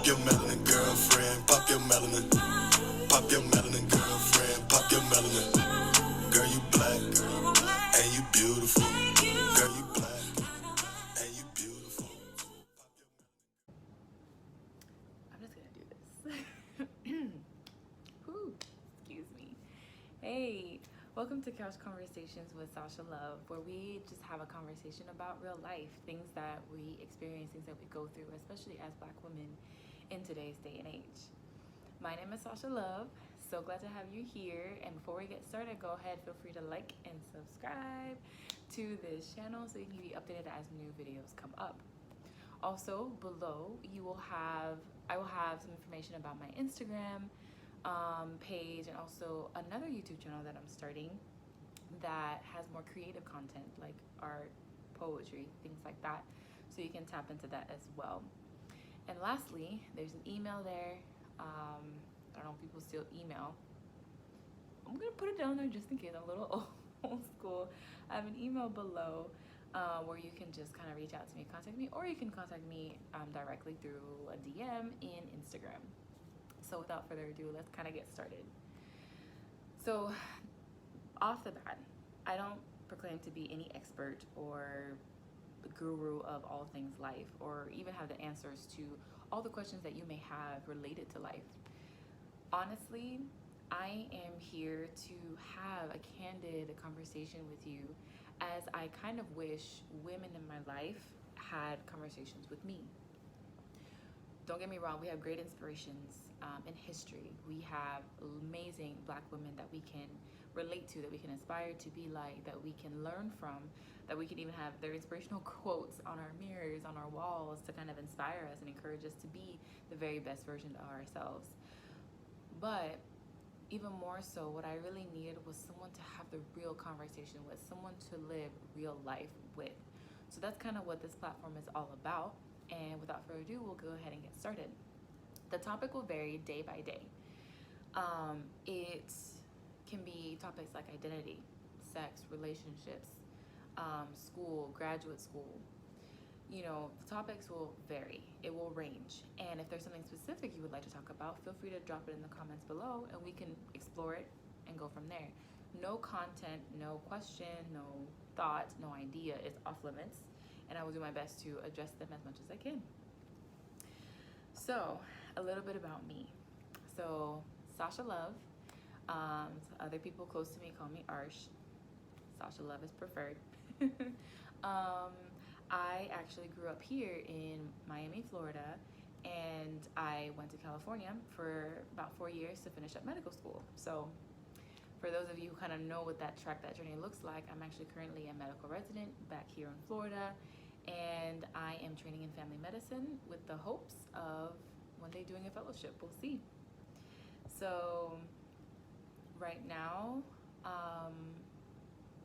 your melanin, girlfriend. Pop your melanin. Pop your melanin, girlfriend. Pop your melanin. Girl, you black. And you beautiful. Girl, you black. And you beautiful. I'm just gonna do this. Whew, excuse me. Hey, welcome to Couch Conversations with Sasha Love, where we just have a conversation about real life, things that we experience, things that we go through, especially as Black women in today's day and age. My name is Sasha Love. So glad to have you here. And before we get started, go ahead, feel free to like and subscribe to this channel so you can be updated as new videos come up. Also, below I will have some information about my Instagram page and also another YouTube channel that I'm starting that has more creative content like art, poetry, things like that. So you can tap into that as well. And lastly, there's an email there. I don't know if people still email. I'm gonna put it down there just in case. I'm a little old school. I have an email below where you can just kind of reach out to me, contact me, or you can contact me directly through a DM in Instagram. So without further ado, let's kind of get started. So off the bat, I don't proclaim to be any expert or the guru of all things life, or even have the answers to all the questions that you may have related to life. Honestly, I am here to have a candid conversation with you, as I kind of wish women in my life had conversations with me. Don't get me wrong, we have great inspirations in history. We have amazing Black women that we can relate to, that we can aspire to be like, that we can learn from, that we can even have their inspirational quotes on our mirrors, on our walls, to kind of inspire us and encourage us to be the very best version of ourselves. But even more so, what I really needed was someone to have the real conversation with, someone to live real life with. So that's kind of what this platform is all about. And without further ado, we'll go ahead and get started. The topic will vary day by day. It can be topics like identity, sex, relationships, school, graduate school. You know, the topics will vary. It will range. And if there's something specific you would like to talk about, feel free to drop it in the comments below and we can explore it and go from there. No content, no question, no thought, no idea is off limits, and I will do my best to address them as much as I can. So, a little bit about me. So, Sasha Love. Other people close to me call me Arsh. Sasha Love is preferred. I actually grew up here in Miami, Florida, and I went to California for about 4 years to finish up medical school. So for those of you who kind of know what that journey looks like, I'm actually currently a medical resident back here in Florida, and I am training in family medicine with the hopes of one day doing a fellowship. We'll see. So right now,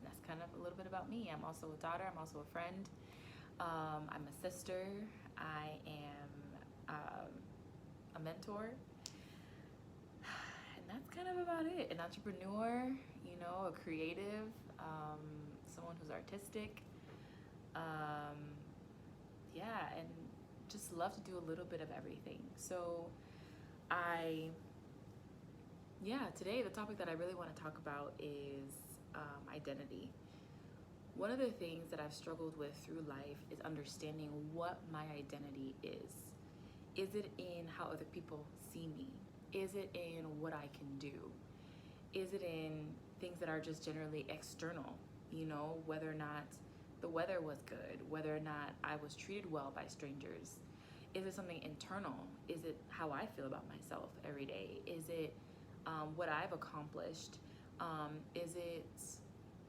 that's kind of a little bit about me. I'm also a daughter. I'm also a friend. I'm a sister. I am a mentor. And that's kind of about it. An entrepreneur, you know, a creative, someone who's artistic. Yeah, and just love to do a little bit of everything. So today the topic that I really want to talk about is identity. One of the things that I've struggled with through life is understanding what my identity is. Is it in how other people see me? Is it in what I can do? Is it in things that are just generally external? You know, whether or not the weather was good, whether or not I was treated well by strangers. Is it something internal? Is it how I feel about myself every day? Is it what I've accomplished? Is it,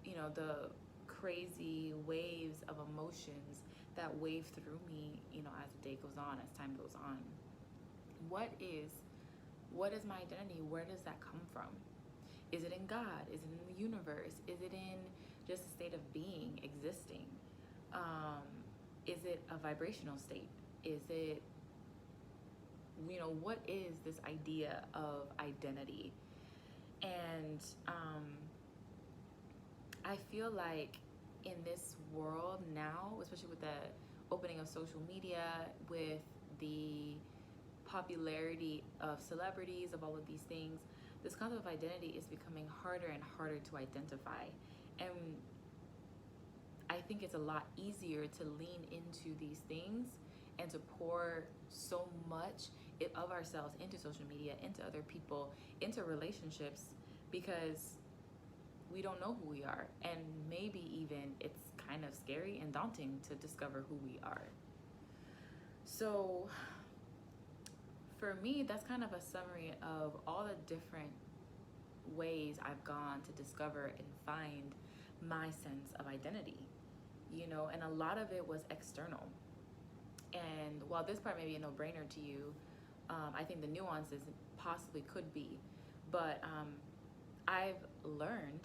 you know, the crazy waves of emotions that wave through me, you know, as the day goes on, as time goes on? What is my identity? Where does that come from? Is it in God? Is it in the universe? Is it in just a state of being, existing? Is it a vibrational state? Is it, you know, what is this idea of identity? And I feel like in this world now, especially with the opening of social media, with the popularity of celebrities, of all of these things, this concept of identity is becoming harder and harder to identify. And I think it's a lot easier to lean into these things and to pour so much of ourselves into social media, into other people, into relationships, because we don't know who we are. And maybe even it's kind of scary and daunting to discover who we are. So for me, that's kind of a summary of all the different ways I've gone to discover and find my sense of identity, you know, and a lot of it was external. And while this part may be a no-brainer to you, I think the nuances possibly could be, but I've learned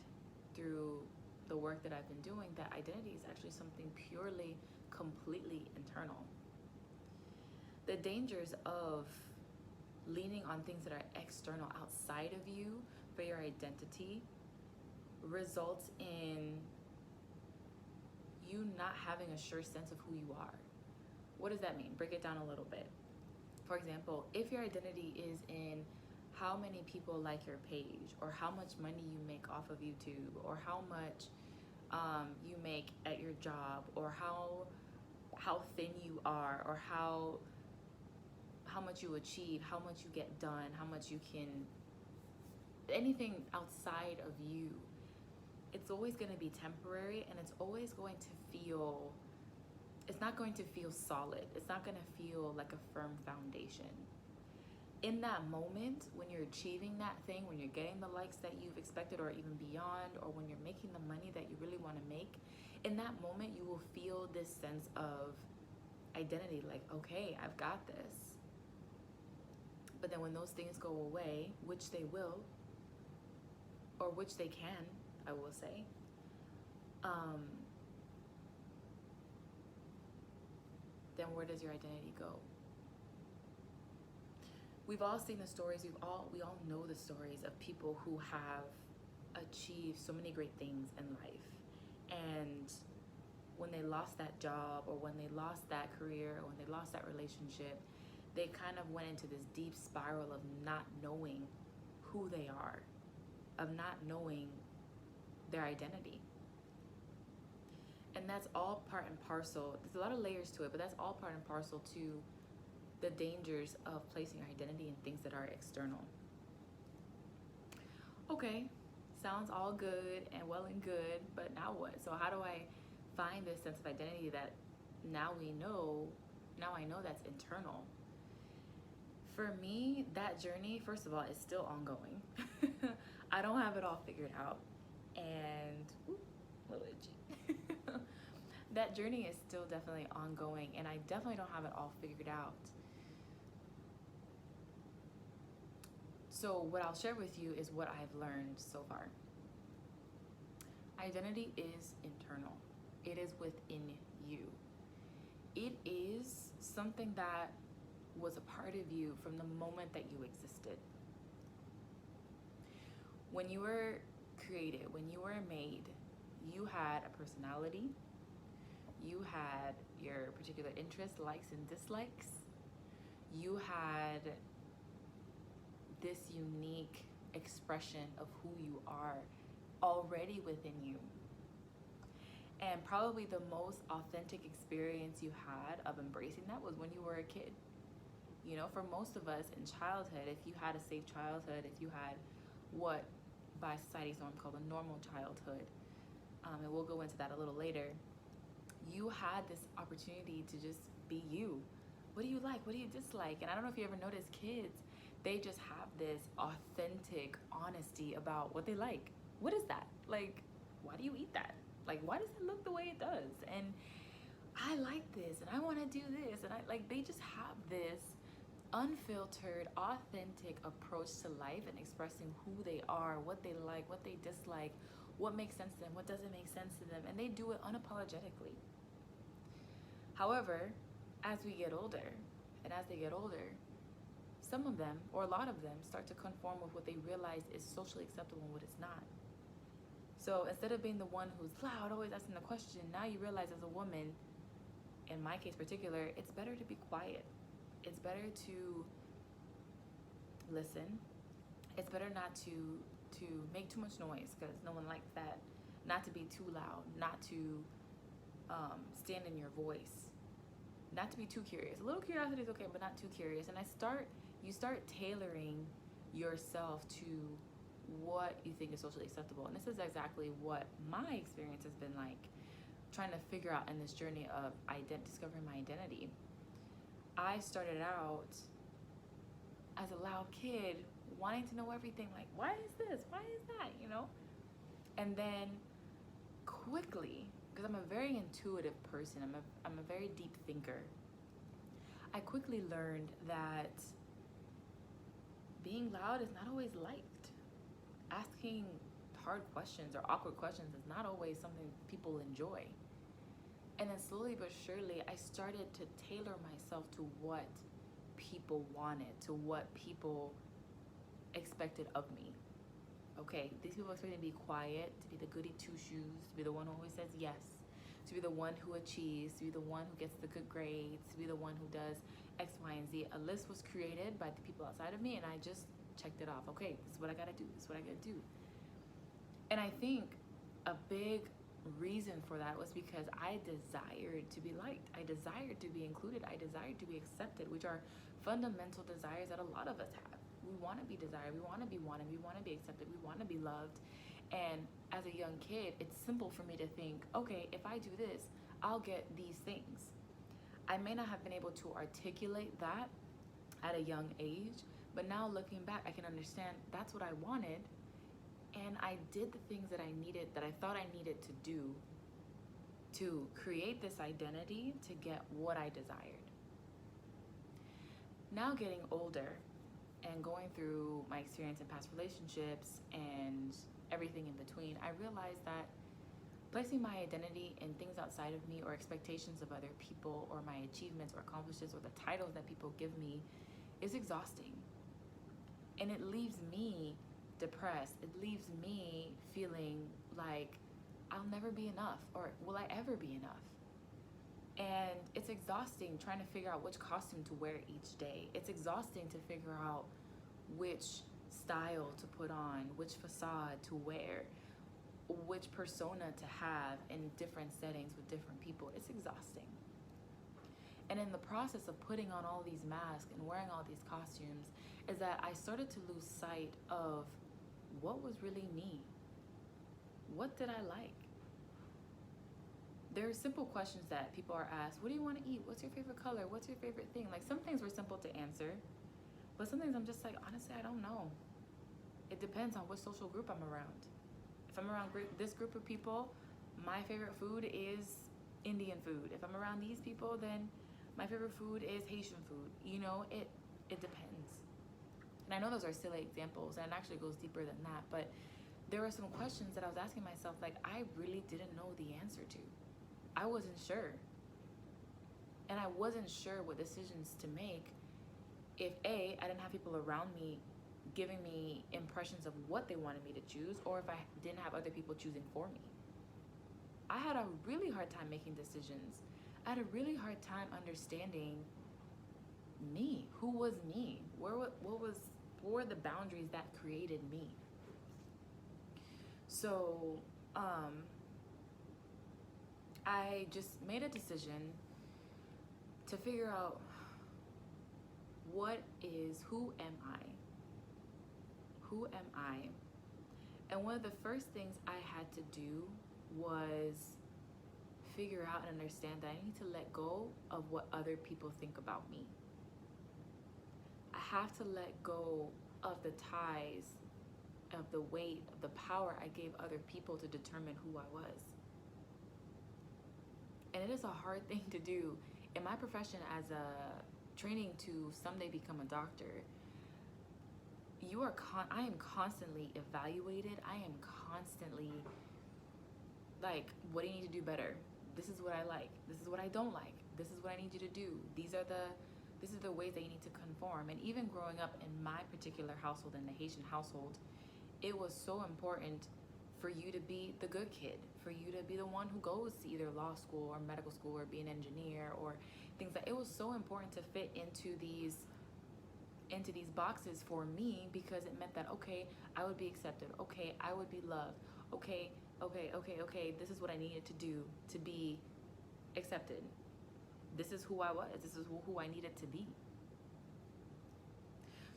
through the work that I've been doing that identity is actually something purely, completely internal. The dangers of leaning on things that are external outside of you for your identity results in you not having a sure sense of who you are. What does that mean? Break it down a little bit. For example, if your identity is in how many people like your page, or how much money you make off of YouTube, or how much you make at your job, or how thin you are, or how much you achieve, how much you get done, how much you can, anything outside of you, it's always going to be temporary, and it's always going to feel, it's not going to feel solid. It's not going to feel like a firm foundation. In that moment, when you're achieving that thing, when you're getting the likes that you've expected or even beyond, or when you're making the money that you really want to make, in that moment, you will feel this sense of identity, like, okay, I've got this. But then when those things go away, which they will, or which they can, I will say, then where does your identity go? We've all seen the stories, we all know the stories of people who have achieved so many great things in life. And when they lost that job, or when they lost that career, or when they lost that relationship, they kind of went into this deep spiral of not knowing who they are, of not knowing their identity. And that's all part and parcel. There's a lot of layers to it, but that's all part and parcel to the dangers of placing your identity in things that are external. Okay, sounds all good and well and good, but now what? So how do I find this sense of identity that now I know that's internal? For me, that journey, first of all, is still ongoing. I don't have it all figured out, and a little itchy. That journey is still definitely ongoing, and I definitely don't have it all figured out. So what I'll share with you is what I've learned so far. Identity is internal. It is within you. It is something that was a part of you from the moment that you existed. When you were created, when you were made, you had a personality. You had your particular interests, likes and dislikes. You had this unique expression of who you are already within you. And probably the most authentic experience you had of embracing that was when you were a kid. You know, for most of us in childhood, if you had a safe childhood, if you had what by society's norm called a normal childhood, and we'll go into that a little later, you had this opportunity to just be you. What do you like? What do you dislike? And I don't know if you ever notice kids, they just have this authentic honesty about what they like. What is that? Like, why do you eat that? Like, why does it look the way it does? And I like this, and I want to do this. And they just have this unfiltered, authentic approach to life and expressing who they are, what they like, what they dislike, what makes sense to them, what doesn't make sense to them. And they do it unapologetically. However, as we get older, and as they get older, some of them, or a lot of them, start to conform with what they realize is socially acceptable and what it's not. So instead of being the one who's loud, always asking the question, now you realize as a woman, in my case particular, it's better to be quiet. It's better to listen. It's better not to make too much noise, because no one likes that. Not to be too loud, not to stand in your voice, not to be too curious. A little curiosity is okay, but not too curious. And you start tailoring yourself to what you think is socially acceptable. And this is exactly what my experience has been like, trying to figure out in this journey of discovering my identity. I started out as a loud kid, wanting to know everything, like, why is this? Why is that? You know? And then quickly, because I'm a very intuitive person, I'm a very deep thinker, I quickly learned that being loud is not always liked. Asking hard questions or awkward questions is not always something people enjoy. And then slowly but surely, I started to tailor myself to what people wanted, to what people expected of me. Okay, these people expect me to be quiet, to be the goody two-shoes, to be the one who always says yes, to be the one who achieves, to be the one who gets the good grades, to be the one who does X, Y, and Z. A list was created by the people outside of me, and I just checked it off. Okay, this is what I gotta do, this is what I gotta do. And I think a big reason for that was because I desired to be liked. I desired to be included. I desired to be accepted, which are fundamental desires that a lot of us have. We want to be desired. We want to be wanted. We want to be accepted. We want to be loved. And as a young kid, it's simple for me to think, okay, if I do this, I'll get these things. I may not have been able to articulate that at a young age, but now looking back, I can understand that's what I wanted. And I did the things that I needed, that I thought I needed to do to create this identity to get what I desired. Now getting older and going through my experience in past relationships and everything in between, I realized that placing my identity in things outside of me or expectations of other people or my achievements or accomplishments or the titles that people give me is exhausting. And it leaves me depressed. It leaves me feeling like I'll never be enough, or will I ever be enough? And it's exhausting trying to figure out which costume to wear each day. It's exhausting to figure out which style to put on, which facade to wear, which persona to have in different settings with different people. It's exhausting. And in the process of putting on all these masks and wearing all these costumes is that I started to lose sight of what was really me. What did I like? There are simple questions that people are asked. What do you want to eat? What's your favorite color? What's your favorite thing? Like, some things were simple to answer, but some things I'm just like, honestly, I don't know. It depends on what social group I'm around. If I'm around this group of people, my favorite food is Indian food. If I'm around these people, then my favorite food is Haitian food. You know, it depends. And I know those are silly examples, and it actually goes deeper than that, but there were some questions that I was asking myself, like, I really didn't know the answer to. I wasn't sure. And I wasn't sure what decisions to make if A, I didn't have people around me giving me impressions of what they wanted me to choose, or if I didn't have other people choosing for me. I had a really hard time making decisions. I had a really hard time understanding me. Who was me? What were the boundaries that created me? So, I just made a decision to figure out who am I? Who am I? And one of the first things I had to do was figure out and understand that I need to let go of what other people think about me. I have to let go of the ties, of the weight, of the power I gave other people to determine who I was. And it is a hard thing to do. In my profession as a training to someday become a doctor, I am constantly evaluated. I am constantly like, what do you need to do better? This is what I like. This is what I don't like. This is what I need you to do. This is the ways that you need to conform. And even growing up in my particular household, in the Haitian household, it was so important for you to be the good kid, for you to be the one who goes to either law school or medical school or be an engineer or things like. It was so important to fit into these into these boxes for me because it meant that, okay, I would be accepted. Okay, I would be loved. Okay, okay. This is what I needed to do to be accepted. This is who I was. This is who I needed to be.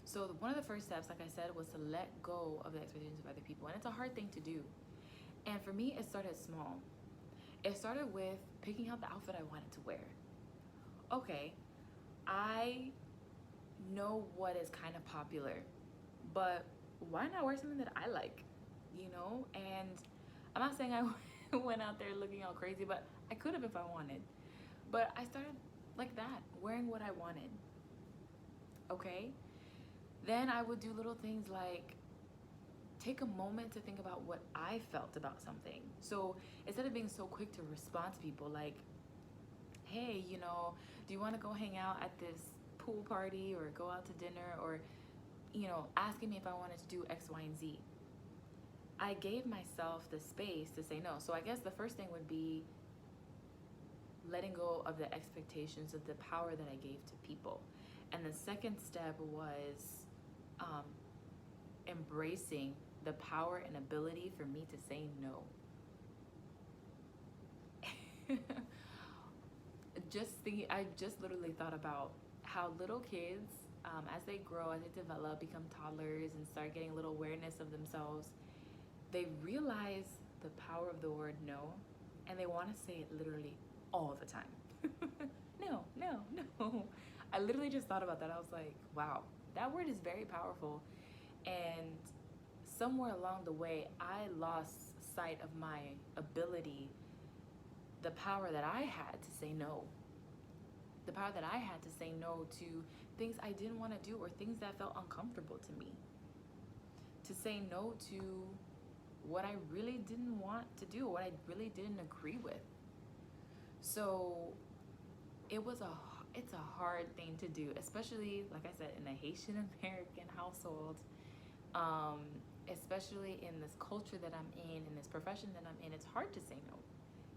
So one of the first steps, like I said, was to let go of the expectations of other people. And it's a hard thing to do. And for me, it started small. It started with picking out the outfit I wanted to wear. Okay, I know what is kind of popular, but why not wear something that I like, you know? And I'm not saying I went out there looking all crazy, but I could have if I wanted. But I started like that, wearing what I wanted, okay? Then I would do little things like take a moment to think about what I felt about something. So instead of being so quick to respond to people like, hey, you know, do you want to go hang out at this pool party or go out to dinner, or, you know, asking me if I wanted to do X, Y, and Z. I gave myself the space to say no. So I guess the first thing would be letting go of the expectations of the power that I gave to people. And the second step was embracing the power and ability for me to say no. I just literally thought about how little kids, as they grow, as they develop, become toddlers and start getting a little awareness of themselves, they realize the power of the word no, and they want to say it literally all the time. No. I literally just thought about that. I was like, wow, that word is very powerful. And somewhere along the way, I lost sight of my ability, the power that I had to say no. The power that I had to say no to things I didn't want to do or things that felt uncomfortable to me. To say no to what I really didn't want to do, what I really didn't agree with. So it's a hard thing to do, especially, like I said, in a Haitian American household, especially in this culture that I'm in this profession that I'm in. It's hard to say no.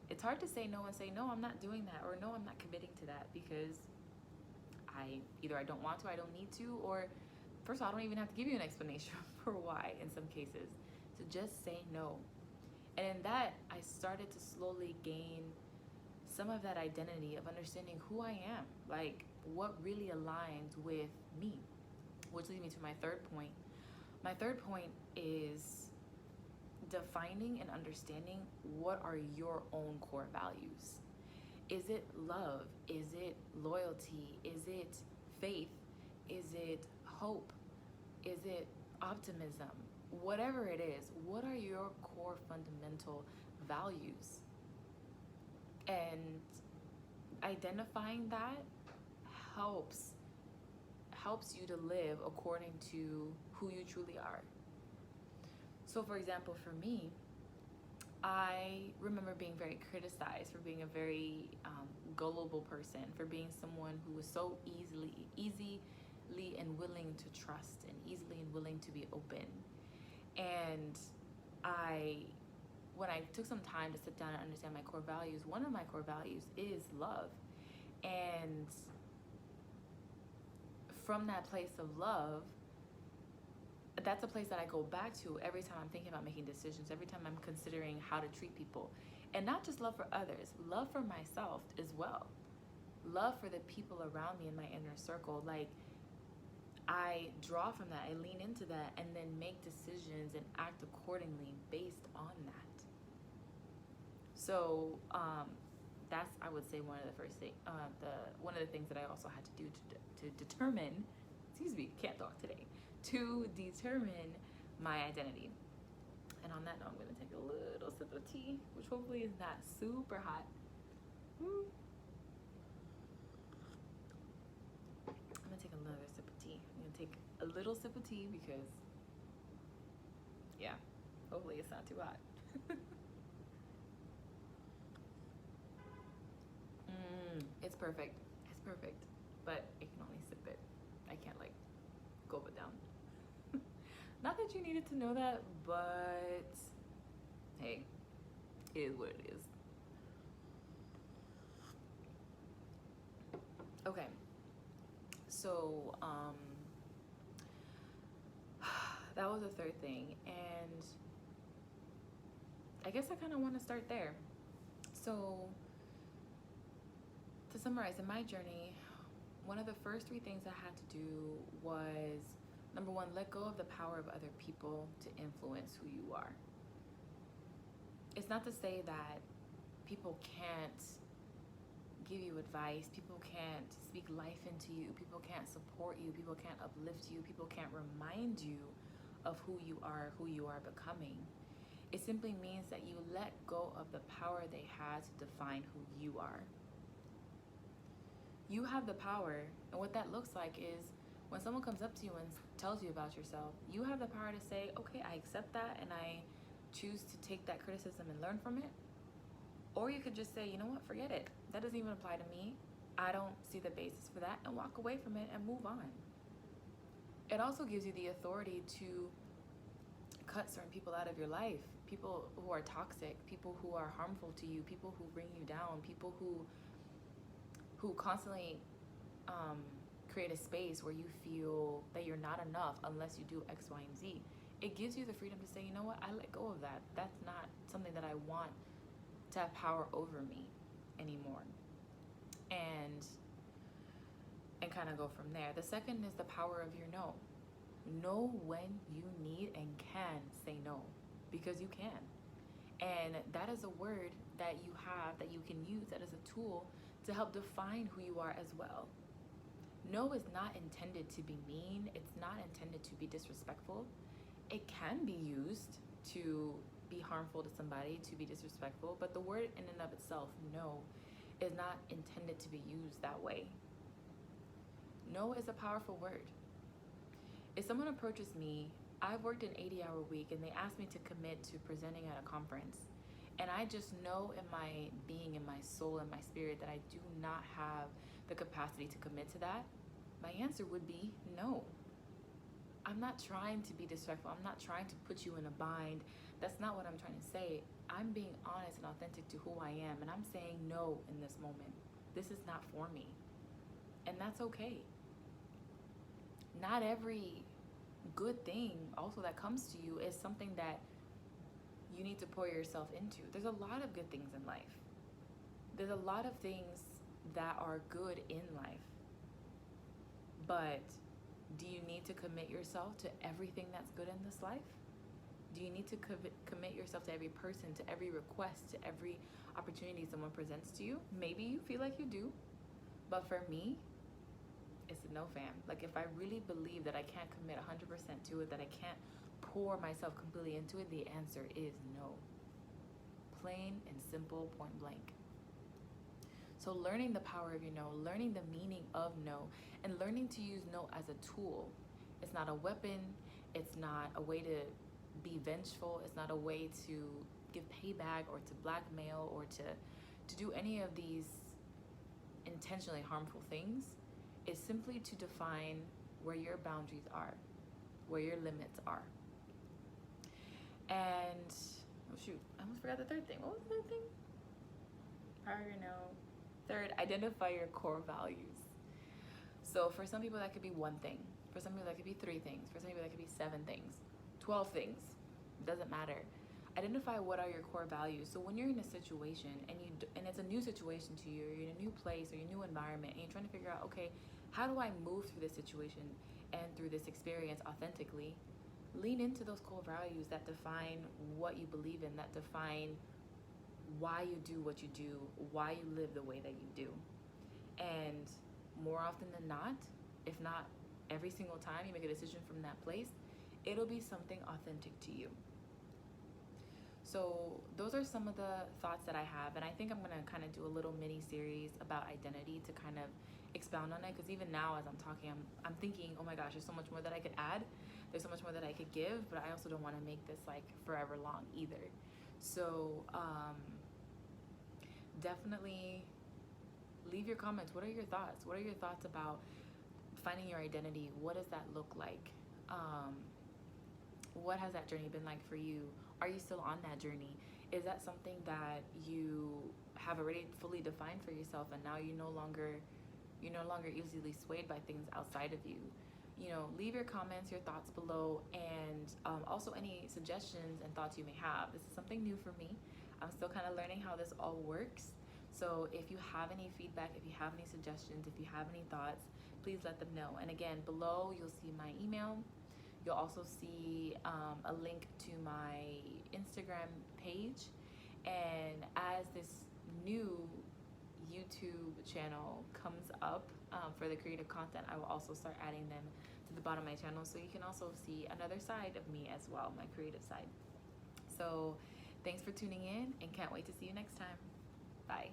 It's hard to say no and say, no, I'm not doing that, or no, I'm not committing to that, because either I don't want to, I don't need to, or first of all, I don't even have to give you an explanation for why in some cases. So just say no. And in that, I started to slowly gain some of that identity of understanding who I am, like what really aligns with me, which leads me to my third point. My third point is defining and understanding what are your own core values. Is it love? Is it loyalty? Is it faith? Is it hope? Is it optimism? Whatever it is, what are your core fundamental values? And identifying that helps you to live according to who you truly are. So for example, for me, I remember being very criticized for being a very gullible person, for being someone who was so easily and willing to trust, and easily and willing to be open. And when I took some time to sit down and understand my core values, one of my core values is love. And from that place of love, that's a place that I go back to every time I'm thinking about making decisions, every time I'm considering how to treat people. And not just love for others, love for myself as well. Love for the people around me in my inner circle. Like, I draw from that, I lean into that, and then make decisions and act accordingly based on that. So that's, I would say, one of the first things, one of the things that I also had to do to determine, can't talk today, to determine my identity. And on that note, I'm gonna take a little sip of tea, which hopefully is not super hot. I'm gonna take another sip of tea. I'm gonna take a little sip of tea because, yeah, hopefully it's not too hot. It's perfect. It's perfect. But I can only sip it. I can't like gulp it down. Not that you needed to know that, but hey, it is what it is. Okay. So, was the third thing. And I guess I kind of want to start there. So to summarize, in my journey, one of the first three things I had to do was, number one, let go of the power of other people to influence who you are. It's not to say that people can't give you advice, people can't speak life into you, people can't support you, people can't uplift you, people can't remind you of who you are becoming. It simply means that you let go of the power they had to define who you are. You have the power, and what that looks like is when someone comes up to you and tells you about yourself, you have the power to say, okay, I accept that and I choose to take that criticism and learn from it. Or you could just say, you know what, forget it. That doesn't even apply to me. I don't see the basis for that, and walk away from it and move on. It also gives you the authority to cut certain people out of your life, people who are toxic, people who are harmful to you, people who bring you down, people who constantly create a space where you feel that you're not enough unless you do X, Y, and Z. It gives you the freedom to say, you know what, I let go of that. That's not something that I want to have power over me anymore. And kind of go from there. The second is the power of your no. Know when you need and can say no, because you can. And that is a word that you have, that you can use, that is a tool to help define who you are as well. No is not intended to be mean. It's not intended to be disrespectful. It can be used to be harmful to somebody, to be disrespectful, but the word in and of itself, no, is not intended to be used that way. No is a powerful word. If someone approaches me, I've worked an 80-hour week and they ask me to commit to presenting at a conference, and I just know in my being, in my soul, in my spirit that I do not have the capacity to commit to that, my answer would be no. I'm not trying to be disrespectful. I'm not trying to put you in a bind. That's not what I'm trying to say. I'm being honest and authentic to who I am, and I'm saying no in this moment. This is not for me, and that's okay. Not every good thing also that comes to you is something that you need to pour yourself into. There's a lot of good things in life. There's a lot of things that are good in life. But do you need to commit yourself to everything that's good in this life? Do you need to commit yourself to every person, to every request, to every opportunity someone presents to you? Maybe you feel like you do. But for me, it's a no, fam. Like, if I really believe that I can't commit 100% to it, that I can't pour myself completely into it, the answer is no. Plain and simple, point blank. So learning the power of your no, learning the meaning of no, and learning to use no as a tool. It's not a weapon. It's not a way to be vengeful. It's not a way to give payback or to blackmail or to do any of these intentionally harmful things. It's simply to define where your boundaries are, where your limits are. And, oh shoot, I almost forgot the third thing. What was the third thing? Power of your no. Third, identify your core values. So for some people that could be one thing. For some people that could be 3 things. For some people that could be 7 things, 12 things. It doesn't matter. Identify what are your core values. So when you're in a situation and it's a new situation to you, or you're in a new place or your new environment, and you're trying to figure out, okay, how do I move through this situation and through this experience authentically? Lean into those core values that define what you believe in, that define why you do what you do, why you live the way that you do. And more often than not, if not every single time you make a decision from that place, it'll be something authentic to you. So those are some of the thoughts that I have, and I think I'm going to kind of do a little mini series about identity to kind of expound on it, because even now as I'm talking, I'm thinking, oh my gosh, there's so much more that I could add, there's so much more that I could give, but I also don't want to make this like forever long either. So definitely leave your comments. What are your thoughts? What are your thoughts about finding your identity? What does that look like? What has that journey been like for you? Are you still on that journey? Is that something that you have already fully defined for yourself, and now you're no longer easily swayed by things outside of you? leave your comments, your thoughts below, and also any suggestions and thoughts you may have. This is something new for me. I'm still kind of learning how this all works. So if you have any feedback, if you have any suggestions, if you have any thoughts, please let them know. And again, below you'll see my email. You'll also see a link to my Instagram page. And as this new YouTube channel comes up for the creative content, I will also start adding them to the bottom of my channel, so you can also see another side of me as well, my creative side. So thanks for tuning in, and can't wait to see you next time. Bye.